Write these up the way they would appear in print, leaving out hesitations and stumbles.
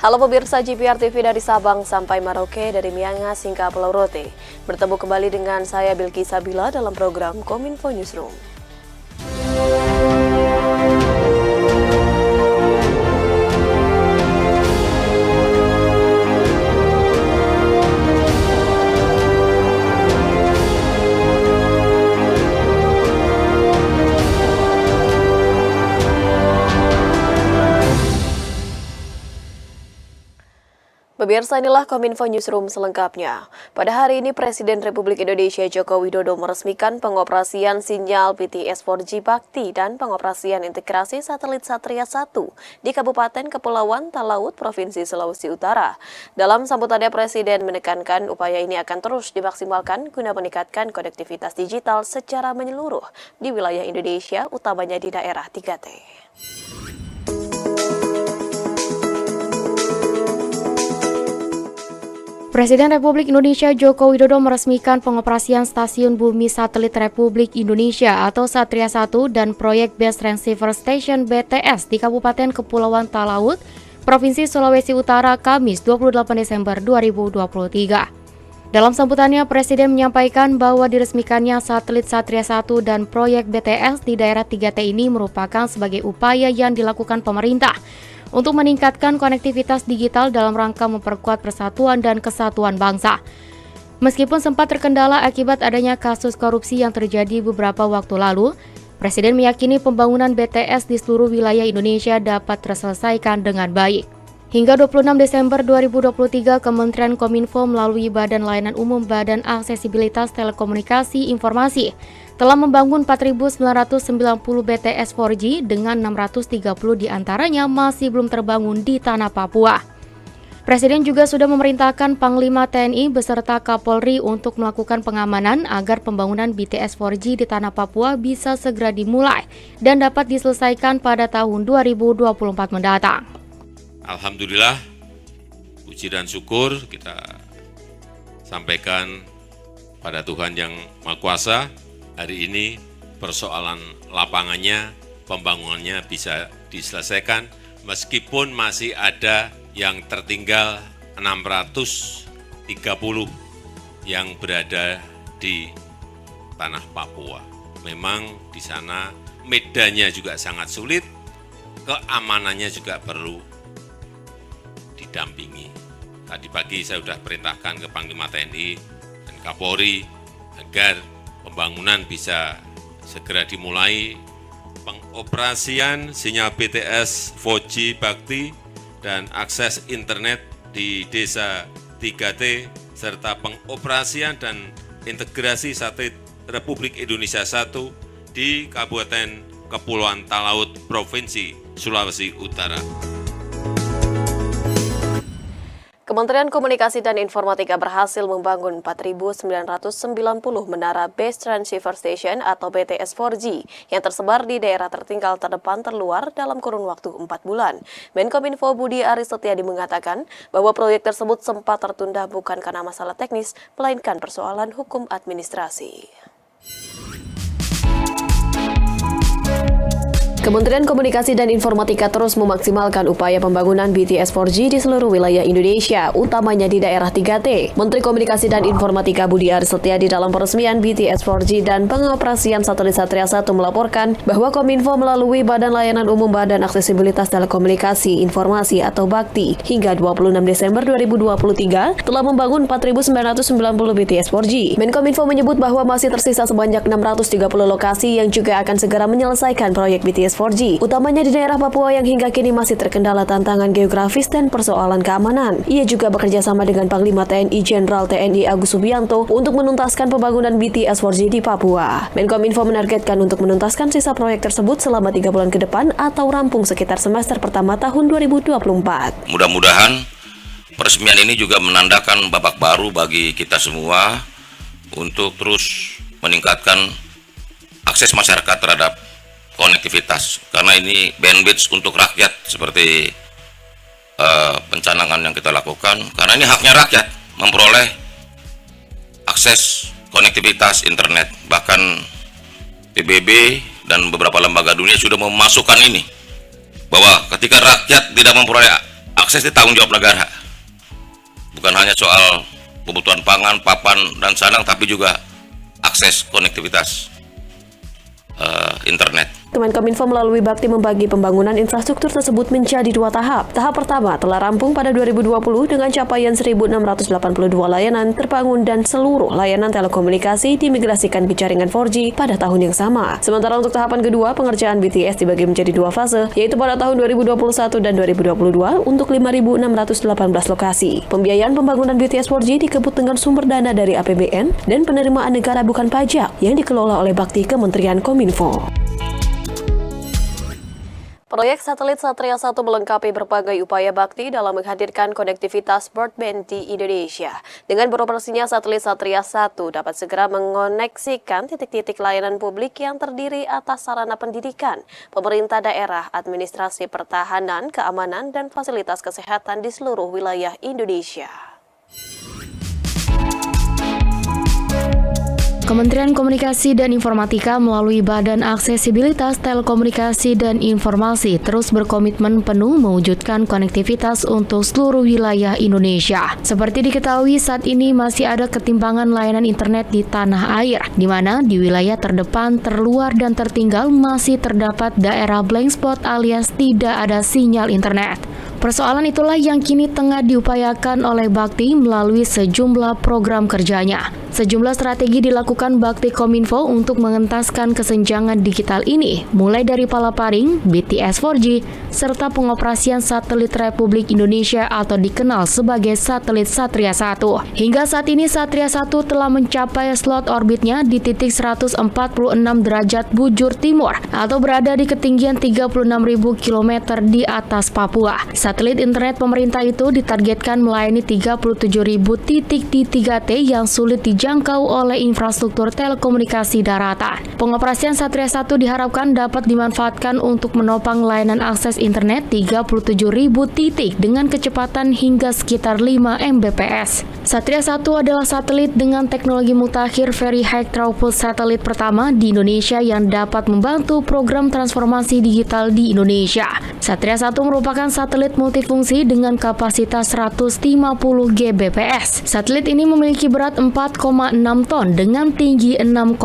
Halo pemirsa GPR TV dari Sabang sampai Merauke, dari Miangas hingga Pulau Rote. Bertemu kembali dengan saya Bilki Sabila dalam program Kominfo Newsroom. Pemirsa, inilah Kominfo Newsroom selengkapnya. Pada hari ini, Presiden Republik Indonesia Joko Widodo meresmikan pengoperasian sinyal BTS 4G Bakti dan pengoperasian integrasi satelit Satria 1 di Kabupaten Kepulauan Talaut, Provinsi Sulawesi Utara. Dalam sambutannya, Presiden menekankan upaya ini akan terus dimaksimalkan guna meningkatkan konektivitas digital secara menyeluruh di wilayah Indonesia, utamanya di daerah 3T. Presiden Republik Indonesia Joko Widodo meresmikan pengoperasian Stasiun Bumi Satelit Republik Indonesia atau Satria 1 dan proyek Base Transceiver Station BTS di Kabupaten Kepulauan Talaut, Provinsi Sulawesi Utara, Kamis 28 Desember 2023. Dalam sambutannya, Presiden menyampaikan bahwa diresmikannya satelit Satria 1 dan proyek BTS di daerah 3T ini merupakan sebagai upaya yang dilakukan pemerintah untuk meningkatkan konektivitas digital dalam rangka memperkuat persatuan dan kesatuan bangsa. Meskipun sempat terkendala akibat adanya kasus korupsi yang terjadi beberapa waktu lalu, Presiden meyakini pembangunan BTS di seluruh wilayah Indonesia dapat terselesaikan dengan baik. Hingga 26 Desember 2023, Kementerian Kominfo melalui Badan Layanan Umum Badan Aksesibilitas Telekomunikasi Informasi telah membangun 4.990 BTS 4G dengan 630 diantaranya masih belum terbangun di tanah Papua. Presiden juga sudah memerintahkan Panglima TNI beserta Kapolri untuk melakukan pengamanan agar pembangunan BTS 4G di tanah Papua bisa segera dimulai dan dapat diselesaikan pada tahun 2024 mendatang. Alhamdulillah, puji dan syukur kita sampaikan pada Tuhan Yang Maha Kuasa. Hari ini persoalan lapangannya, pembangunannya bisa diselesaikan meskipun masih ada yang tertinggal 630 yang berada di tanah Papua. Memang di sana medannya juga sangat sulit, keamanannya juga perlu didampingi. Tadi pagi saya sudah perintahkan ke Panglima TNI dan Kapolri agar pembangunan bisa segera dimulai. Pengoperasian sinyal BTS 4G Bakti dan akses internet di desa 3T serta pengoperasian dan integrasi satelit Republik Indonesia 1 di Kabupaten Kepulauan Talaut, Provinsi Sulawesi Utara. Kementerian Komunikasi dan Informatika berhasil membangun 4.990 menara Base Transceiver Station atau BTS 4G yang tersebar di daerah tertinggal terdepan terluar dalam kurun waktu 4 bulan. Menkominfo Budi Aris Setiadi mengatakan bahwa proyek tersebut sempat tertunda bukan karena masalah teknis, melainkan persoalan hukum administrasi. Kementerian Komunikasi dan Informatika terus memaksimalkan upaya pembangunan BTS 4G di seluruh wilayah Indonesia, utamanya di daerah 3T. Menteri Komunikasi dan Informatika Budi Aris Setiadi dalam peresmian BTS 4G dan pengoperasian satelit Satria 1 melaporkan bahwa Kominfo melalui Badan Layanan Umum Badan Aksesibilitas Telekomunikasi Informasi atau Bakti hingga 26 Desember 2023 telah membangun 4.990 BTS 4G. Menkominfo menyebut bahwa masih tersisa sebanyak 630 lokasi yang juga akan segera menyelesaikan proyek BTS 4G, utamanya di daerah Papua yang hingga kini masih terkendala tantangan geografis dan persoalan keamanan. Ia juga bekerja sama dengan Panglima TNI Jenderal TNI Agus Subianto untuk menuntaskan pembangunan BTS 4G di Papua. Menkominfo menargetkan untuk menuntaskan sisa proyek tersebut selama 3 bulan ke depan atau rampung sekitar semester pertama tahun 2024. Mudah-mudahan peresmian ini juga menandakan babak baru bagi kita semua untuk terus meningkatkan akses masyarakat terhadap konektivitas, karena ini bandwidth untuk rakyat seperti pencanangan yang kita lakukan, karena ini haknya rakyat memperoleh akses konektivitas internet. Bahkan PBB dan beberapa lembaga dunia sudah memasukkan ini, bahwa ketika rakyat tidak memperoleh akses itu tanggung jawab negara. Bukan hanya soal kebutuhan pangan, papan, dan sandang, tapi juga akses konektivitas internet. Kemenkominfo melalui Bakti membagi pembangunan infrastruktur tersebut menjadi 2 tahap. Tahap pertama telah rampung pada 2020 dengan capaian 1.682 layanan terbangun dan seluruh layanan telekomunikasi dimigrasikan ke jaringan 4G pada tahun yang sama. Sementara untuk tahapan kedua, pengerjaan BTS dibagi menjadi 2 fase, yaitu pada tahun 2021 dan 2022 untuk 5.618 lokasi. Pembiayaan pembangunan BTS 4G dikebut dengan sumber dana dari APBN dan penerimaan negara bukan pajak yang dikelola oleh Bakti Kementerian Kominfo. Proyek satelit Satria 1 melengkapi berbagai upaya Bakti dalam menghadirkan konektivitas broadband di Indonesia. Dengan beroperasinya satelit Satria 1 dapat segera mengoneksikan titik-titik layanan publik yang terdiri atas sarana pendidikan, pemerintah daerah, administrasi pertahanan, keamanan, dan fasilitas kesehatan di seluruh wilayah Indonesia. Kementerian Komunikasi dan Informatika melalui Badan Aksesibilitas Telekomunikasi dan Informasi terus berkomitmen penuh mewujudkan konektivitas untuk seluruh wilayah Indonesia. Seperti diketahui, saat ini masih ada ketimpangan layanan internet di tanah air, di mana di wilayah terdepan, terluar, dan tertinggal masih terdapat daerah blank spot alias tidak ada sinyal internet. Persoalan itulah yang kini tengah diupayakan oleh Bakti melalui sejumlah program kerjanya. Sejumlah strategi dilakukan Bakti Kominfo untuk mengentaskan kesenjangan digital ini, mulai dari palaparing, BTS 4G, serta pengoperasian satelit Republik Indonesia atau dikenal sebagai satelit Satria 1. Hingga saat ini Satria 1 telah mencapai slot orbitnya di titik 146 derajat bujur timur atau berada di ketinggian 36.000 km di atas Papua. Satelit internet pemerintah itu ditargetkan melayani 37.000 titik di 3T yang sulit dijangkau oleh infrastruktur telekomunikasi daratan. Pengoperasian Satria 1 diharapkan dapat dimanfaatkan untuk menopang layanan akses internet 37.000 titik dengan kecepatan hingga sekitar 5 Mbps. Satria 1 adalah satelit dengan teknologi mutakhir Very High Throughput satelit pertama di Indonesia yang dapat membantu program transformasi digital di Indonesia. Satria 1 merupakan satelit multifungsi dengan kapasitas 150 Gbps. Satelit ini memiliki berat 4,6 ton dengan tinggi 6,5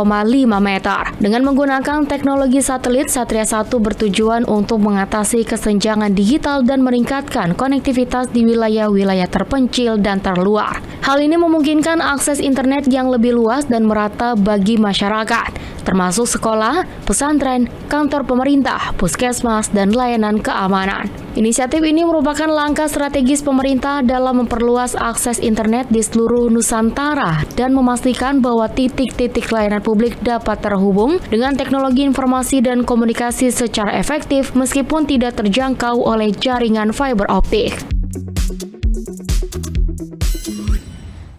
meter. Dengan menggunakan teknologi satelit, Satria 1 bertujuan untuk mengatasi kesenjangan digital dan meningkatkan konektivitas di wilayah-wilayah terpencil dan terluar. Hal ini memungkinkan akses internet yang lebih luas dan merata bagi masyarakat, termasuk sekolah, pesantren, kantor pemerintah, puskesmas, dan layanan keamanan. Inisiatif ini merupakan langkah strategis pemerintah dalam memperluas akses internet di seluruh Nusantara dan memastikan bahwa titik-titik layanan publik dapat terhubung dengan teknologi informasi dan komunikasi secara efektif meskipun tidak terjangkau oleh jaringan fiber optik.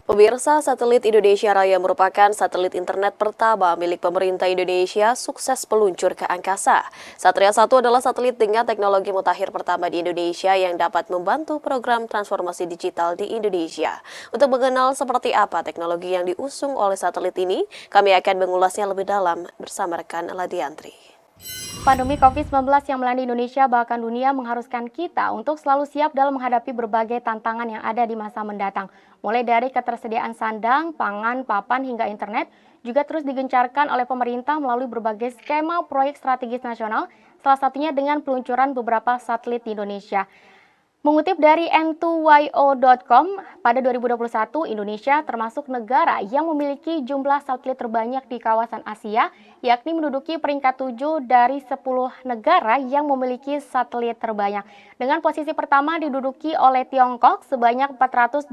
Pemirsa, satelit Indonesia Raya merupakan satelit internet pertama milik pemerintah Indonesia sukses meluncur ke angkasa. Satria 1 adalah satelit dengan teknologi mutakhir pertama di Indonesia yang dapat membantu program transformasi digital di Indonesia. Untuk mengenal seperti apa teknologi yang diusung oleh satelit ini, kami akan mengulasnya lebih dalam bersama rekan Ladiantri. Pandemi COVID-19 yang melanda Indonesia bahkan dunia mengharuskan kita untuk selalu siap dalam menghadapi berbagai tantangan yang ada di masa mendatang. Mulai dari ketersediaan sandang, pangan, papan, hingga internet juga terus digencarkan oleh pemerintah melalui berbagai skema proyek strategis nasional, salah satunya dengan peluncuran beberapa satelit di Indonesia. Mengutip dari n2yo.com, pada 2021 Indonesia termasuk negara yang memiliki jumlah satelit terbanyak di kawasan Asia, yakni menduduki peringkat 7 dari 10 negara yang memiliki satelit terbanyak. Dengan posisi pertama diduduki oleh Tiongkok sebanyak 487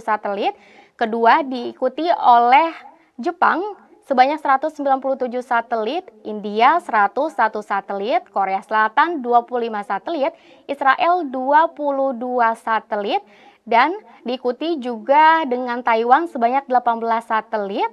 satelit, kedua diikuti oleh Jepang sebanyak 197 satelit, India 101 satelit, Korea Selatan 25 satelit, Israel 22 satelit, dan diikuti juga dengan Taiwan sebanyak 18 satelit,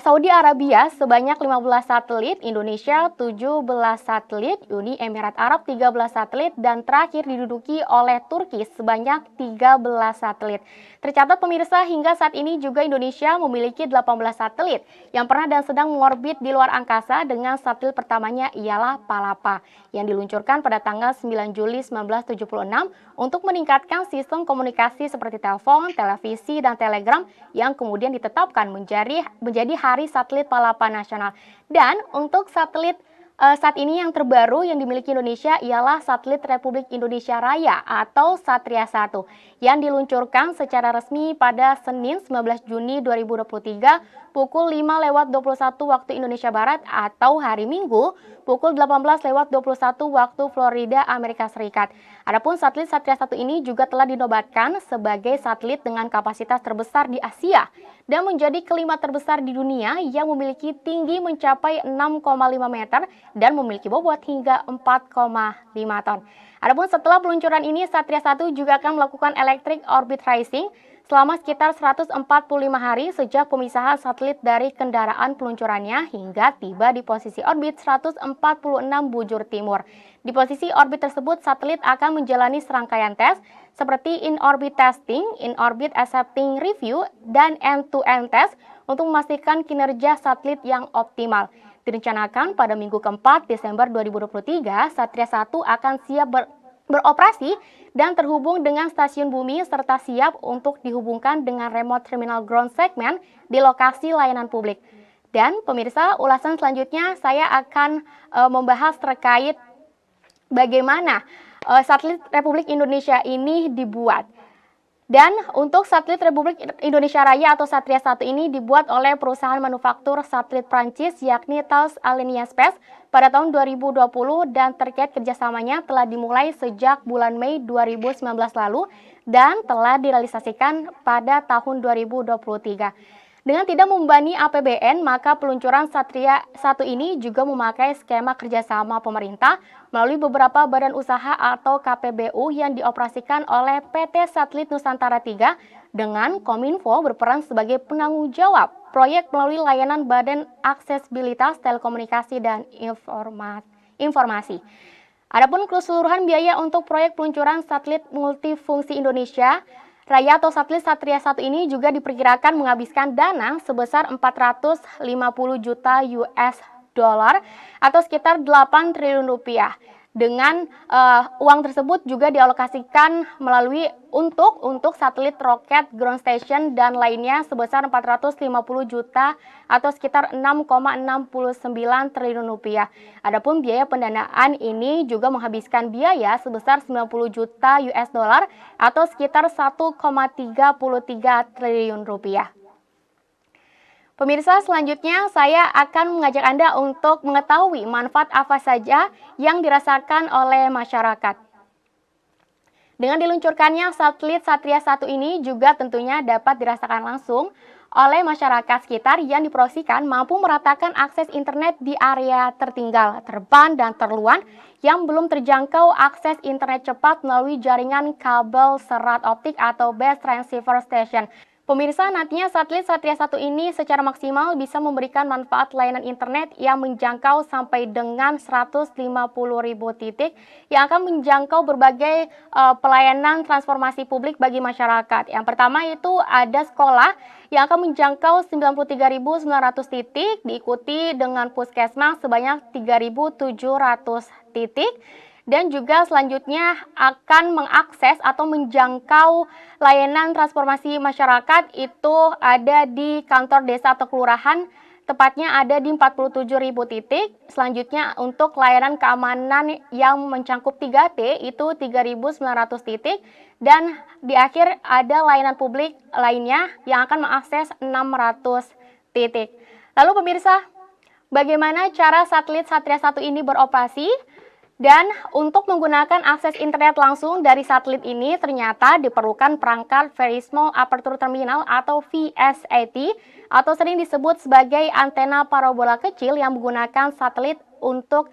Saudi Arabia sebanyak 15 satelit, Indonesia 17 satelit, Uni Emirat Arab 13 satelit, dan terakhir diduduki oleh Turki sebanyak 13 satelit. Tercatat pemirsa, hingga saat ini juga Indonesia memiliki 18 satelit yang pernah dan sedang mengorbit di luar angkasa, dengan satelit pertamanya ialah Palapa yang diluncurkan pada tanggal 9 Juli 1976 untuk meningkatkan sistem komunikasi seperti telepon, televisi, dan telegram yang kemudian ditetapkan menjadi Hari Satelit Palapa Nasional. Dan untuk satelit saat ini yang terbaru yang dimiliki Indonesia ialah satelit Republik Indonesia Raya atau Satria 1 yang diluncurkan secara resmi pada Senin 19 Juni 2023 pukul 5:21 waktu Indonesia Barat atau hari Minggu pukul 18:21 waktu Florida, Amerika Serikat. Adapun satelit Satria 1 ini juga telah dinobatkan sebagai satelit dengan kapasitas terbesar di Asia dan menjadi kelima terbesar di dunia yang memiliki tinggi mencapai 6,5 meter dan memiliki bobot hingga 4,5 ton. Adapun setelah peluncuran ini, Satria 1 juga akan melakukan electric orbit tracing selama sekitar 145 hari sejak pemisahan satelit dari kendaraan peluncurannya hingga tiba di posisi orbit 146 bujur timur. Di posisi orbit tersebut, satelit akan menjalani serangkaian tes seperti in-orbit testing, in-orbit accepting review, dan end-to-end test untuk memastikan kinerja satelit yang optimal. Direncanakan pada minggu keempat Desember 2023, Satria 1 akan siap beroperasi dan terhubung dengan stasiun bumi serta siap untuk dihubungkan dengan remote terminal ground segment di lokasi layanan publik. Dan pemirsa, ulasan selanjutnya saya akan membahas terkait bagaimana satelit Republik Indonesia ini dibuat. Dan untuk satelit Republik Indonesia Raya atau Satria 1 ini dibuat oleh perusahaan manufaktur satelit Prancis yakni Thales Alenia Space pada tahun 2020 dan terkait kerjasamanya telah dimulai sejak bulan Mei 2019 lalu dan telah direalisasikan pada tahun 2023. Dengan tidak membebani APBN, maka peluncuran Satria 1 ini juga memakai skema kerjasama pemerintah melalui beberapa badan usaha atau KPBU yang dioperasikan oleh PT Satelit Nusantara 3 dengan Kominfo berperan sebagai penanggung jawab proyek melalui layanan Badan Aksesibilitas Telekomunikasi dan Informasi. Adapun keseluruhan biaya untuk proyek peluncuran satelit multifungsi Indonesia Raya atau satelit Satria 1 ini juga diperkirakan menghabiskan dana sebesar 450 juta US dollar atau sekitar 8 triliun rupiah. Dengan uang tersebut juga dialokasikan melalui untuk satelit roket ground station dan lainnya sebesar 450 juta atau sekitar 6,69 triliun rupiah. Adapun biaya pendanaan ini juga menghabiskan biaya sebesar 90 juta US dollar atau sekitar 1,33 triliun rupiah. Pemirsa, selanjutnya saya akan mengajak Anda untuk mengetahui manfaat apa saja yang dirasakan oleh masyarakat. Dengan diluncurkannya satelit Satria 1 ini juga tentunya dapat dirasakan langsung oleh masyarakat sekitar yang diproyeksikan mampu meratakan akses internet di area tertinggal, terdepan, dan terluar yang belum terjangkau akses internet cepat melalui jaringan kabel serat optik atau base transceiver station. Pemirsa, nantinya satelit Satria 1 ini secara maksimal bisa memberikan manfaat layanan internet yang menjangkau sampai dengan 150.000 titik yang akan menjangkau berbagai pelayanan transformasi publik bagi masyarakat. Yang pertama itu ada sekolah yang akan menjangkau 93.900 titik, diikuti dengan puskesmas sebanyak 3.700 titik. Dan juga selanjutnya akan mengakses atau menjangkau layanan transformasi masyarakat itu ada di kantor desa atau kelurahan, tepatnya ada di 47.000 titik. Selanjutnya untuk layanan keamanan yang mencakup 3T itu 3.900 titik. Dan di akhir ada layanan publik lainnya yang akan mengakses 600 titik. Lalu pemirsa, bagaimana cara satelit Satria 1 ini beroperasi? Dan untuk menggunakan akses internet langsung dari satelit ini ternyata diperlukan perangkat Very Small Aperture Terminal atau VSAT atau sering disebut sebagai antena parabola kecil yang menggunakan satelit untuk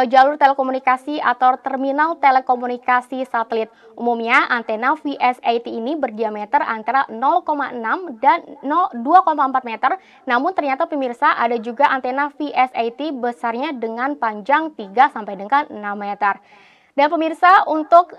jalur telekomunikasi atau terminal telekomunikasi satelit. Umumnya antena VSAT ini berdiameter antara 0,6 dan 2,4 meter. Namun ternyata pemirsa ada juga antena VSAT besarnya dengan panjang 3 sampai dengan 6 meter. Dan pemirsa, untuk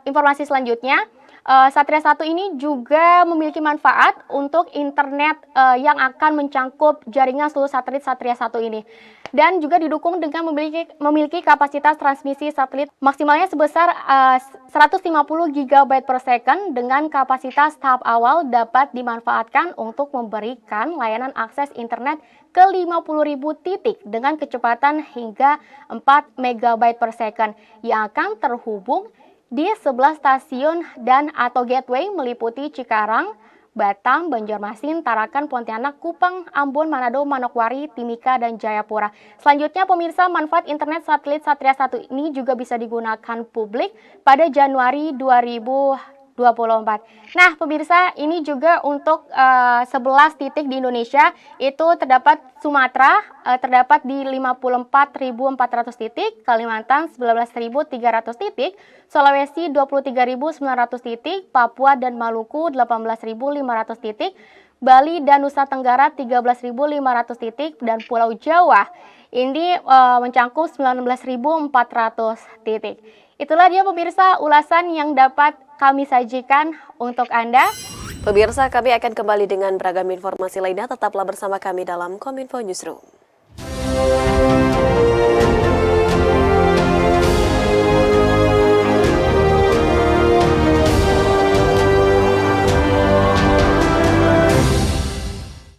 informasi selanjutnya, Satria 1 ini juga memiliki manfaat untuk internet yang akan mencangkup jaringan seluruh satelit Satria 1 ini. Dan juga didukung dengan memiliki kapasitas transmisi satelit maksimalnya sebesar 150 GB per second dengan kapasitas tahap awal dapat dimanfaatkan untuk memberikan layanan akses internet ke 50.000 titik dengan kecepatan hingga 4 MB per second yang akan terhubung di 11 stasiun dan atau gateway meliputi Cikarang, Batam, Banjarmasin, Tarakan, Pontianak, Kupang, Ambon, Manado, Manokwari, Timika, dan Jayapura. Selanjutnya pemirsa, manfaat internet satelit Satria 1 ini juga bisa digunakan publik pada Januari 2024. Nah pemirsa, ini juga untuk 11 titik di Indonesia, itu terdapat Sumatera terdapat di 54.400 titik, Kalimantan 19.300 titik, Sulawesi 23.900 titik, Papua dan Maluku 18.500 titik, Bali dan Nusa Tenggara 13.500 titik, dan Pulau Jawa ini mencangkup 19.400 titik. Itulah dia pemirsa ulasan yang dapat kami sajikan untuk Anda. Pemirsa, kami akan kembali dengan beragam informasi lainnya. Tetaplah bersama kami dalam Kominfo Newsroom.